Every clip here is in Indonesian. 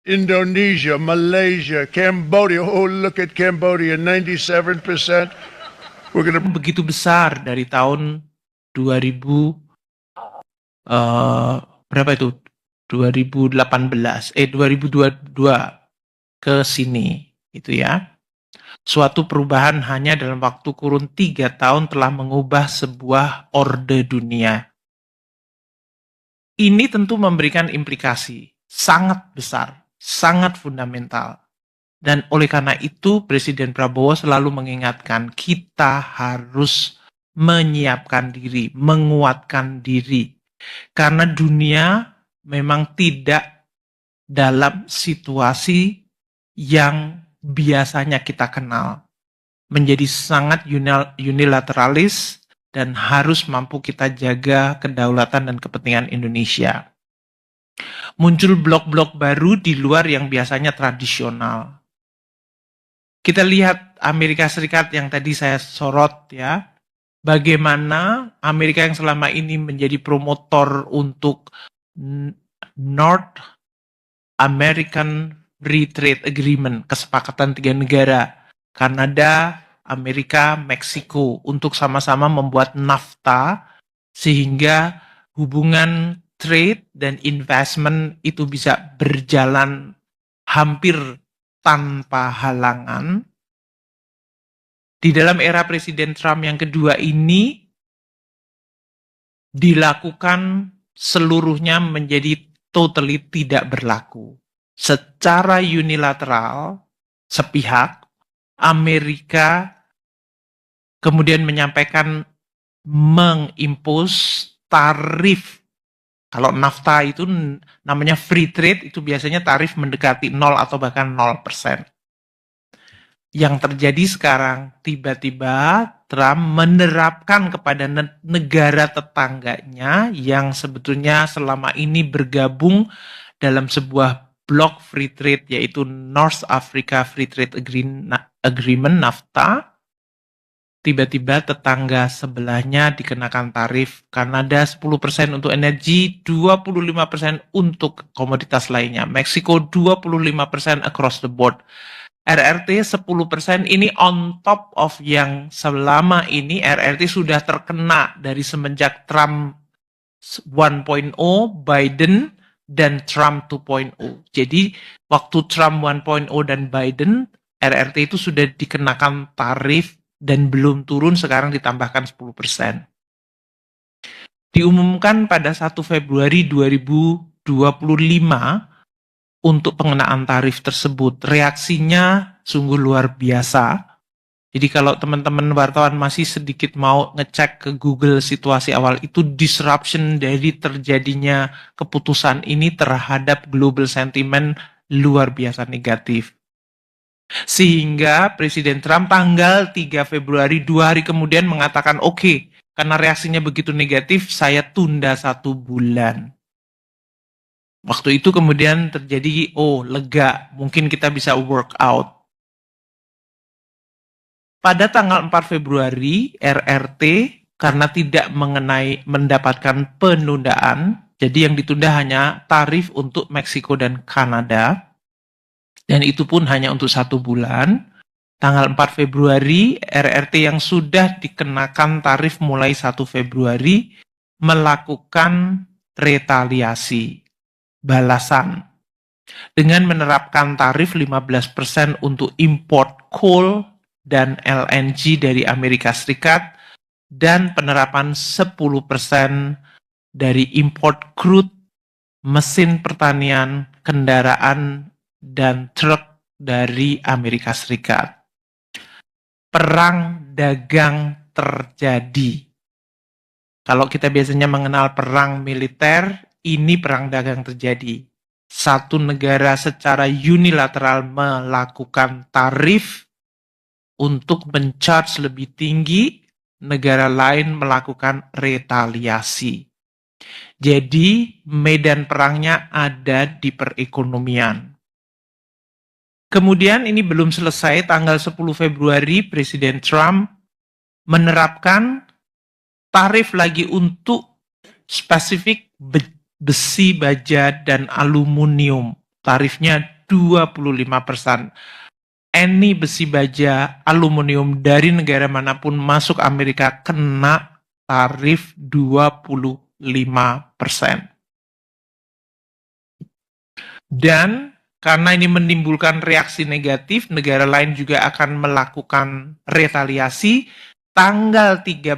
Indonesia, Malaysia, Cambodia. Oh, look at Cambodia, 97%. We're gonna begitu besar dari tahun 2000 berapa itu? 2018, 2022 ke sini, itu ya. Suatu perubahan hanya dalam waktu kurun 3 tahun telah mengubah sebuah orde dunia. Ini tentu memberikan implikasi sangat besar, sangat fundamental. Dan oleh karena itu, Presiden Prabowo selalu mengingatkan kita harus menyiapkan diri, menguatkan diri. Karena dunia memang tidak dalam situasi yang biasanya kita kenal. Menjadi sangat unilateralis dan harus mampu kita jaga kedaulatan dan kepentingan Indonesia. Muncul blok-blok baru di luar yang biasanya tradisional. Kita lihat Amerika Serikat yang tadi saya sorot ya, bagaimana Amerika yang selama ini menjadi promotor untuk North American Free Trade Agreement, kesepakatan 3 negara, Kanada, Amerika, Meksiko, untuk sama-sama membuat NAFTA, sehingga hubungan trade dan investment itu bisa berjalan hampir tanpa halangan. Di dalam era Presiden Trump yang kedua ini, dilakukan seluruhnya menjadi totally tidak berlaku. Secara unilateral, sepihak, Amerika kemudian menyampaikan mengimpos tarif. Kalau NAFTA itu namanya free trade, itu biasanya tarif mendekati 0 atau bahkan 0%. Yang terjadi sekarang, tiba-tiba Trump menerapkan kepada negara tetangganya yang sebetulnya selama ini bergabung dalam sebuah blok free trade, yaitu North Africa Free Trade Agreement, NAFTA. Tiba-tiba tetangga sebelahnya dikenakan tarif Kanada 10% untuk energi, 25% untuk komoditas lainnya. Meksiko 25% across the board. RRT 10% ini on top of yang selama ini RRT sudah terkena dari semenjak Trump 1.0, Biden, dan Trump 2.0. Jadi waktu Trump 1.0 dan Biden, RRT itu sudah dikenakan tarif dan belum turun, sekarang ditambahkan 10%. Diumumkan pada 1 Februari 2025 untuk pengenaan tarif tersebut. Reaksinya sungguh luar biasa. Jadi kalau teman-teman wartawan masih sedikit mau ngecek ke Google situasi awal itu, disruption dari terjadinya keputusan ini terhadap global sentiment luar biasa negatif. Sehingga Presiden Trump tanggal 3 Februari, 2 hari kemudian mengatakan, oke, karena reaksinya begitu negatif, saya tunda 1 bulan. Waktu itu kemudian terjadi, lega, mungkin kita bisa work out. Pada tanggal 4 Februari, RRT karena tidak mendapatkan penundaan, jadi yang ditunda hanya tarif untuk Meksiko dan Kanada, dan itu pun hanya untuk 1 bulan. Tanggal 4 Februari, RRT yang sudah dikenakan tarif mulai 1 Februari melakukan retaliasi, balasan, dengan menerapkan tarif 15% untuk import coal dan LNG dari Amerika Serikat, dan penerapan 10% dari import crude, mesin pertanian, kendaraan, dan truk dari Amerika Serikat. Perang dagang terjadi. Kalau kita biasanya mengenal perang militer, ini perang dagang terjadi. Satu negara secara unilateral melakukan tarif untuk men-charge lebih tinggi, negara lain melakukan retaliasi. Jadi medan perangnya ada di perekonomian. Kemudian ini belum selesai, tanggal 10 Februari Presiden Trump menerapkan tarif lagi untuk spesifik besi, baja, dan aluminium. Tarifnya 25%. Any besi baja, aluminium dari negara manapun masuk Amerika kena tarif 25%. Dan karena ini menimbulkan reaksi negatif, negara lain juga akan melakukan retaliasi. Tanggal 13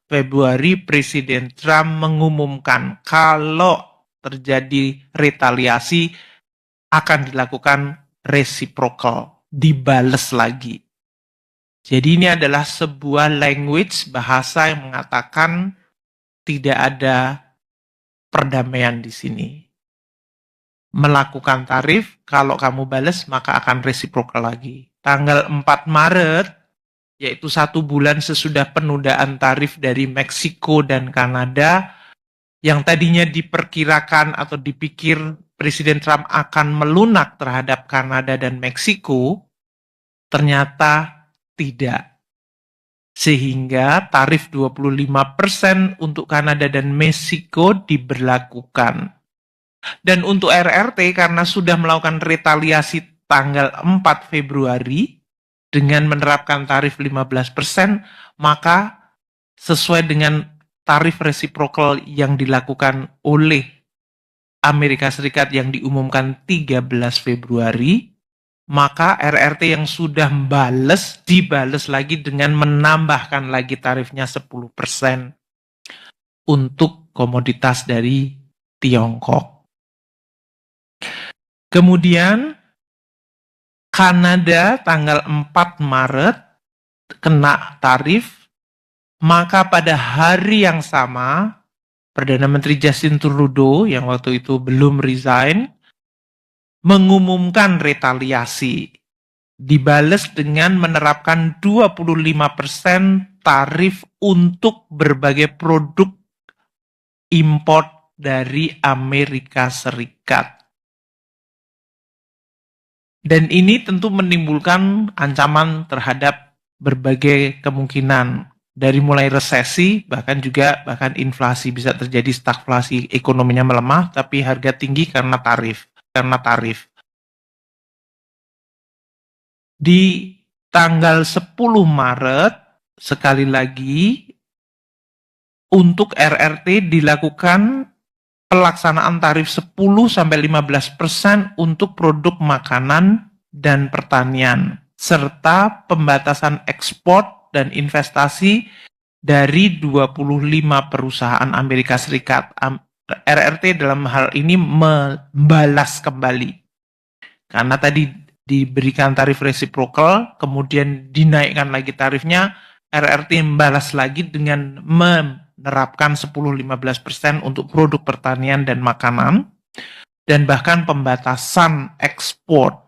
Februari, Presiden Trump mengumumkan kalau terjadi retaliasi akan dilakukan reciprocal, dibales lagi. Jadi ini adalah sebuah language, bahasa yang mengatakan tidak ada perdamaian di sini. Melakukan tarif, kalau kamu bales maka akan reciprocal lagi. Tanggal 4 Maret, yaitu 1 bulan sesudah penundaan tarif dari Meksiko dan Kanada, yang tadinya diperkirakan atau dipikir Presiden Trump akan melunak terhadap Kanada dan Meksiko, ternyata tidak. Sehingga tarif 25% untuk Kanada dan Meksiko diberlakukan. Dan untuk RRT, karena sudah melakukan retaliasi tanggal 4 Februari dengan menerapkan tarif 15%, maka sesuai dengan tarif reciprocal yang dilakukan oleh Amerika Serikat yang diumumkan 13 Februari, maka RRT yang sudah dibales lagi dengan menambahkan lagi tarifnya 10% untuk komoditas dari Tiongkok. Kemudian Kanada tanggal 4 Maret kena tarif, maka pada hari yang sama Perdana Menteri Justin Trudeau yang waktu itu belum resign mengumumkan retaliasi, dibales dengan menerapkan 25% tarif untuk berbagai produk import dari Amerika Serikat. Dan ini tentu menimbulkan ancaman terhadap berbagai kemungkinan, dari mulai resesi, bahkan inflasi, bisa terjadi stagflasi, ekonominya melemah, tapi harga tinggi karena tarif. Di tanggal 10 Maret, sekali lagi, untuk RRT dilakukan pelaksanaan tarif 10-15% untuk produk makanan dan pertanian, serta pembatasan ekspor dan investasi dari 25 perusahaan Amerika Serikat. RRT dalam hal ini membalas kembali. Karena tadi diberikan tarif reciprocal, kemudian dinaikkan lagi tarifnya, RRT membalas lagi dengan menerapkan 10-15% untuk produk pertanian dan makanan, dan bahkan pembatasan ekspor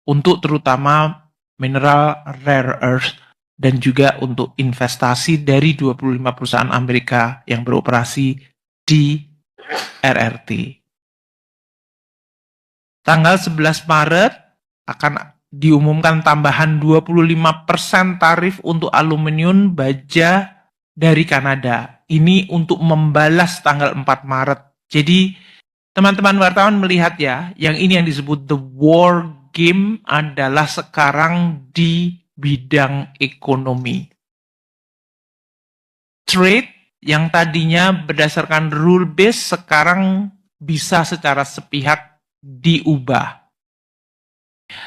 untuk terutama mineral rare earth, dan juga untuk investasi dari 25 perusahaan Amerika yang beroperasi di RRT. Tanggal 11 Maret akan diumumkan tambahan 25% tarif untuk aluminium baja dari Kanada. Ini untuk membalas tanggal 4 Maret. Jadi teman-teman wartawan melihat ya, yang ini yang disebut the war game adalah sekarang di bidang ekonomi. Trade yang tadinya berdasarkan rule base sekarang bisa secara sepihak diubah.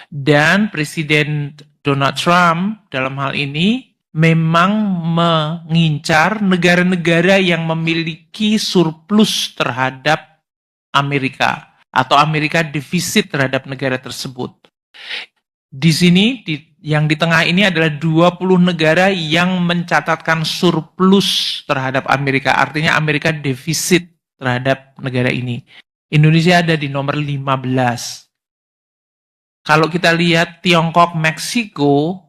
Dan Presiden Donald Trump dalam hal ini memang mengincar negara-negara yang memiliki surplus terhadap Amerika atau Amerika defisit terhadap negara tersebut. Di sini yang di tengah ini adalah 20 negara yang mencatatkan surplus terhadap Amerika, artinya Amerika defisit terhadap negara ini. Indonesia ada di nomor 15. Kalau kita lihat Tiongkok, Meksiko,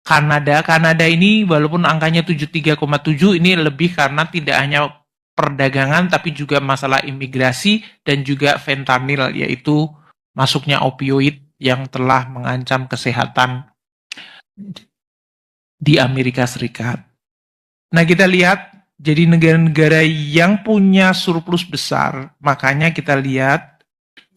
Kanada ini walaupun angkanya 73,7, ini lebih karena tidak hanya perdagangan tapi juga masalah imigrasi dan juga fentanyl, yaitu masuknya opioid yang telah mengancam kesehatan di Amerika Serikat. Nah, kita lihat jadi negara-negara yang punya surplus besar, makanya kita lihat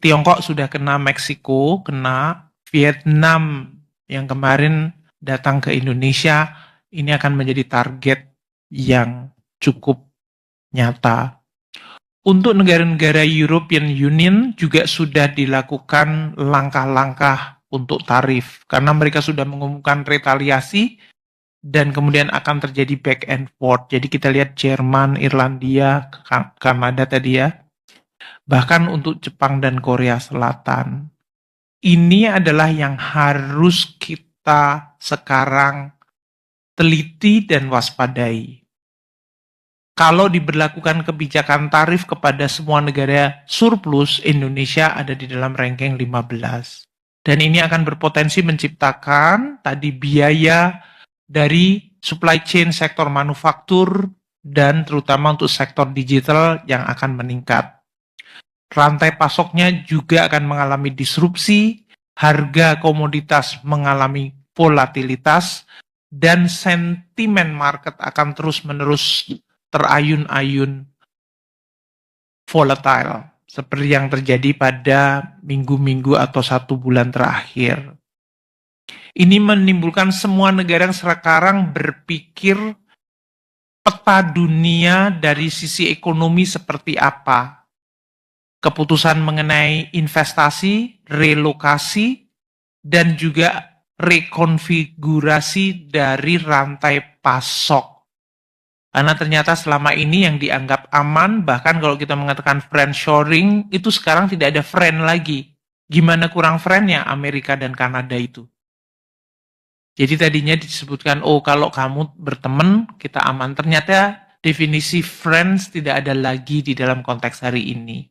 Tiongkok sudah kena, Meksiko kena, Vietnam yang kemarin datang ke Indonesia, ini akan menjadi target yang cukup nyata. Untuk negara-negara European Union juga sudah dilakukan langkah-langkah untuk tarif, karena mereka sudah mengumumkan retaliasi dan kemudian akan terjadi back and forth. Jadi kita lihat Jerman, Irlandia, Kanada tadi ya, bahkan untuk Jepang dan Korea Selatan. Ini adalah yang harus kita sekarang teliti dan waspadai. Kalau diberlakukan kebijakan tarif kepada semua negara surplus, Indonesia ada di dalam ranking 15. Dan ini akan berpotensi menciptakan tadi biaya dari supply chain sektor manufaktur dan terutama untuk sektor digital yang akan meningkat. Rantai pasoknya juga akan mengalami disrupsi, harga komoditas mengalami volatilitas, dan sentimen market akan terus-menerus terayun-ayun volatile, seperti yang terjadi pada minggu-minggu atau 1 bulan terakhir. Ini menimbulkan semua negara yang sekarang berpikir peta dunia dari sisi ekonomi seperti apa. Keputusan mengenai investasi, relokasi, dan juga rekonfigurasi dari rantai pasok. Karena ternyata selama ini yang dianggap aman, bahkan kalau kita mengatakan friendshoring, itu sekarang tidak ada friend lagi. Gimana kurang friendnya Amerika dan Kanada itu? Jadi tadinya disebutkan, oh kalau kamu berteman, kita aman. Ternyata definisi friends tidak ada lagi di dalam konteks hari ini.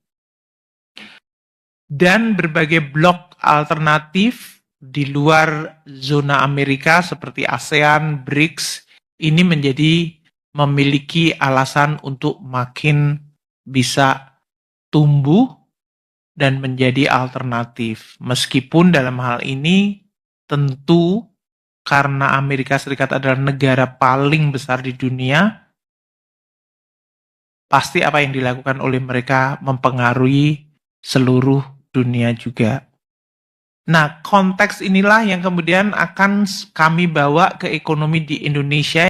Dan berbagai blok alternatif di luar zona Amerika seperti ASEAN, BRICS, ini memiliki alasan untuk makin bisa tumbuh dan menjadi alternatif. Meskipun dalam hal ini tentu karena Amerika Serikat adalah negara paling besar di dunia, pasti apa yang dilakukan oleh mereka mempengaruhi seluruh dunia juga. Nah, konteks inilah yang kemudian akan kami bawa ke ekonomi di Indonesia